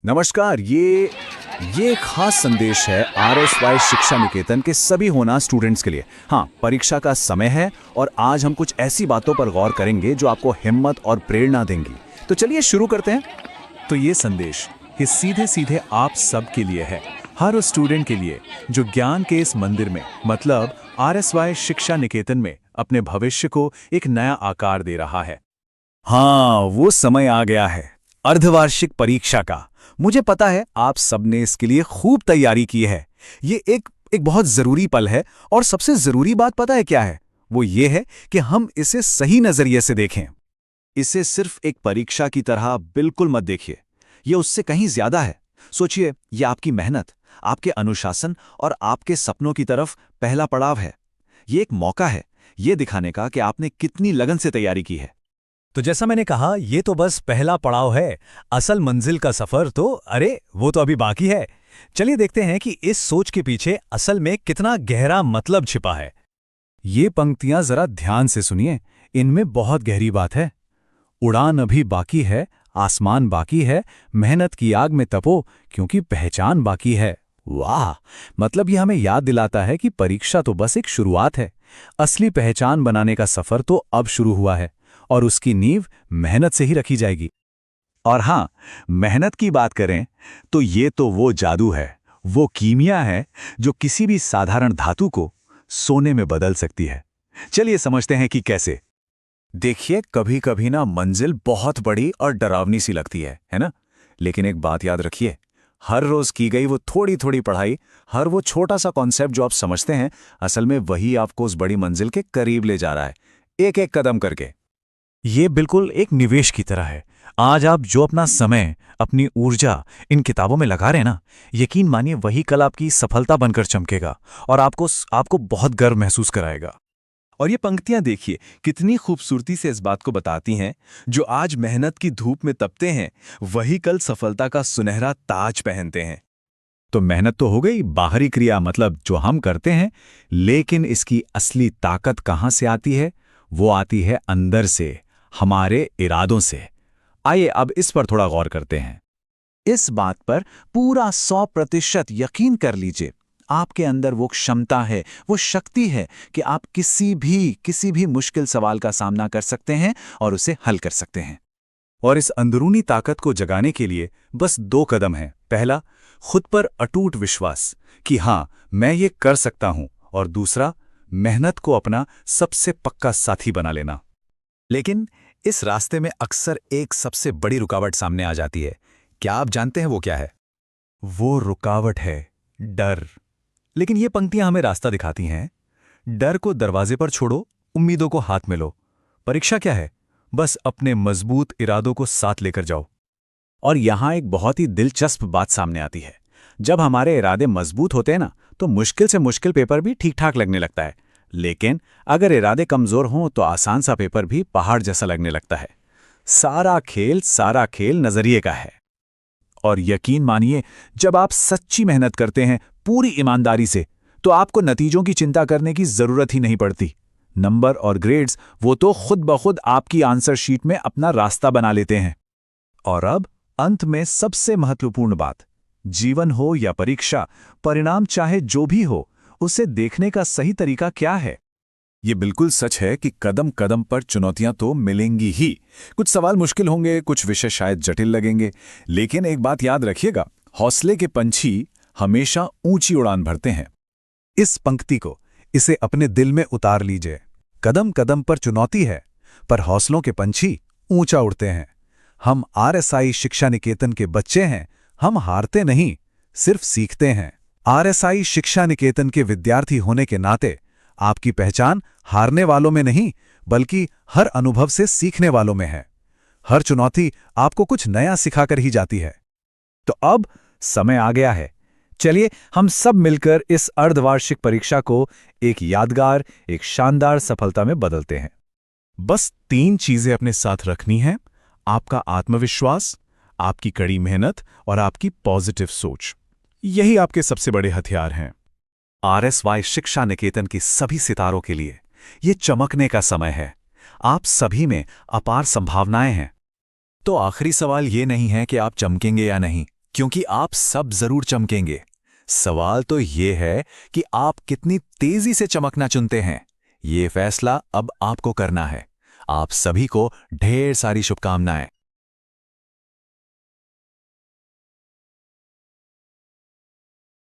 नमस्कार। ये एक खास संदेश है आरएसवाई शिक्षा निकेतन के सभी होना स्टूडेंट्स के लिए। हाँ, परीक्षा का समय है और आज हम कुछ ऐसी बातों पर गौर करेंगे जो आपको हिम्मत और प्रेरणा देंगी। तो चलिए शुरू करते हैं। तो ये संदेश ये सीधे सीधे आप सब के लिए है, हर उस स्टूडेंट के लिए जो ज्ञान के इस मंदिर में मतलब आरएसवाई शिक्षा निकेतन में अपने भविष्य को एक नया आकार दे रहा है। हाँ, वो समय आ गया है अर्धवार्षिक परीक्षा का। मुझे पता है आप सबने इसके लिए खूब तैयारी की है। ये एक बहुत जरूरी पल है और सबसे जरूरी बात पता है क्या है? वो ये है कि हम इसे सही नजरिए से देखें। इसे सिर्फ एक परीक्षा की तरह बिल्कुल मत देखिए। ये उससे कहीं ज्यादा है। सोचिए, ये आपकी मेहनत, आपके अनुशासन और आपके सपनों की तरफ पहला पड़ाव है। ये एक मौका है ये दिखाने का कि आपने कितनी लगन से तैयारी की है। तो जैसा मैंने कहा, ये तो बस पहला पड़ाव है। असल मंजिल का सफर तो वो तो अभी बाकी है। चलिए देखते हैं कि इस सोच के पीछे असल में कितना गहरा मतलब छिपा है। ये पंक्तियां जरा ध्यान से सुनिए, इनमें बहुत गहरी बात है। उड़ान अभी बाकी है, आसमान बाकी है, मेहनत की आग में तपो क्योंकि पहचान बाकी है। वाह! मतलब ये हमें याद दिलाता है कि परीक्षा तो बस एक शुरुआत है। असली पहचान बनाने का सफर तो अब शुरू हुआ है और उसकी नींव मेहनत से ही रखी जाएगी। और हाँ, मेहनत की बात करें तो ये तो वो जादू है, वो कीमिया है जो किसी भी साधारण धातु को सोने में बदल सकती है। चलिए समझते हैं कि कैसे। देखिए, कभी कभी ना मंजिल बहुत बड़ी और डरावनी सी लगती है ना? लेकिन एक बात याद रखिए, हर रोज की गई वो थोड़ी थोड़ी पढ़ाई, हर वो छोटा सा कॉन्सेप्ट जो आप समझते हैं, असल में वही आपको उस बड़ी मंजिल के करीब ले जा रहा है, एक एक कदम करके। ये बिल्कुल एक निवेश की तरह है। आज आप जो अपना समय, अपनी ऊर्जा इन किताबों में लगा रहे हैं ना, यकीन मानिए वही कल आपकी सफलता बनकर चमकेगा और आपको बहुत गर्व महसूस कराएगा। और ये पंक्तियां देखिए कितनी खूबसूरती से इस बात को बताती हैं, जो आज मेहनत की धूप में तपते हैं वही कल सफलता का सुनहरा ताज पहनते हैं। तो मेहनत तो हो गई बाहरी क्रिया, मतलब जो हम करते हैं, लेकिन इसकी असली ताकत कहाँ से आती है? वो आती है अंदर से, हमारे इरादों से। आइए अब इस पर थोड़ा गौर करते हैं। इस बात पर पूरा 100% यकीन कर लीजिए, आपके अंदर वो क्षमता है, वो शक्ति है कि आप किसी भी मुश्किल सवाल का सामना कर सकते हैं और उसे हल कर सकते हैं। और इस अंदरूनी ताकत को जगाने के लिए बस 2 कदम हैं। पहला, खुद पर अटूट विश्वास कि हाँ, मैं ये कर सकता हूं, और दूसरा, मेहनत को अपना सबसे पक्का साथी बना लेना। लेकिन इस रास्ते में अक्सर एक सबसे बड़ी रुकावट सामने आ जाती है। क्या आप जानते हैं वो क्या है? वो रुकावट है डर। लेकिन ये पंक्तियां हमें रास्ता दिखाती हैं। डर को दरवाजे पर छोड़ो, उम्मीदों को हाथ में लो। परीक्षा क्या है? बस अपने मजबूत इरादों को साथ लेकर जाओ। और यहां एक बहुत ही दिलचस्प बात सामने आती है। जब हमारे इरादे मजबूत होते हैं ना, तो मुश्किल से मुश्किल पेपर भी ठीक ठाक लगने लगता है। लेकिन अगर इरादे कमजोर हों तो आसान सा पेपर भी पहाड़ जैसा लगने लगता है। सारा खेल नजरिए का है। और यकीन मानिए, जब आप सच्ची मेहनत करते हैं पूरी ईमानदारी से, तो आपको नतीजों की चिंता करने की जरूरत ही नहीं पड़ती। नंबर और ग्रेड्स वो तो खुद ब खुद आपकी आंसर शीट में अपना रास्ता बना लेते हैं। और अब अंत में सबसे महत्वपूर्ण बात, जीवन हो या परीक्षा, परिणाम चाहे जो भी हो, उसे देखने का सही तरीका क्या है? ये बिल्कुल सच है कि कदम कदम पर चुनौतियां तो मिलेंगी ही। कुछ सवाल मुश्किल होंगे, कुछ विषय शायद जटिल लगेंगे, लेकिन एक बात याद रखिएगा, हौसले के पंछी हमेशा ऊंची उड़ान भरते हैं। इस पंक्ति को, इसे अपने दिल में उतार लीजिए। कदम कदम पर चुनौती है, पर हौसलों के पंछी ऊंचा उड़ते हैं। हम आरएसआई शिक्षा निकेतन के बच्चे हैं। हम हारते नहीं, सिर्फ सीखते हैं। आरएसआई शिक्षा निकेतन के विद्यार्थी होने के नाते आपकी पहचान हारने वालों में नहीं, बल्कि हर अनुभव से सीखने वालों में है। हर चुनौती आपको कुछ नया सिखाकर ही जाती है। तो अब समय आ गया है। चलिए हम सब मिलकर इस अर्धवार्षिक परीक्षा को एक यादगार, एक शानदार सफलता में बदलते हैं। बस 3 चीजें अपने साथ रखनी हैं: आपका आत्मविश्वास, आपकी कड़ी मेहनत और आपकी पॉजिटिव सोच। यही आपके सबसे बड़े हथियार हैं। आरएसवाई शिक्षा निकेतन के सभी सितारों के लिए ये चमकने का समय है। आप सभी में अपार संभावनाएं हैं। तो आखिरी सवाल ये नहीं है कि आप चमकेंगे या नहीं, क्योंकि आप सब जरूर चमकेंगे। सवाल तो ये है कि आप कितनी तेजी से चमकना चुनते हैं। ये फैसला अब आपको करना है। आप सभी को ढेर सारी शुभकामनाएं।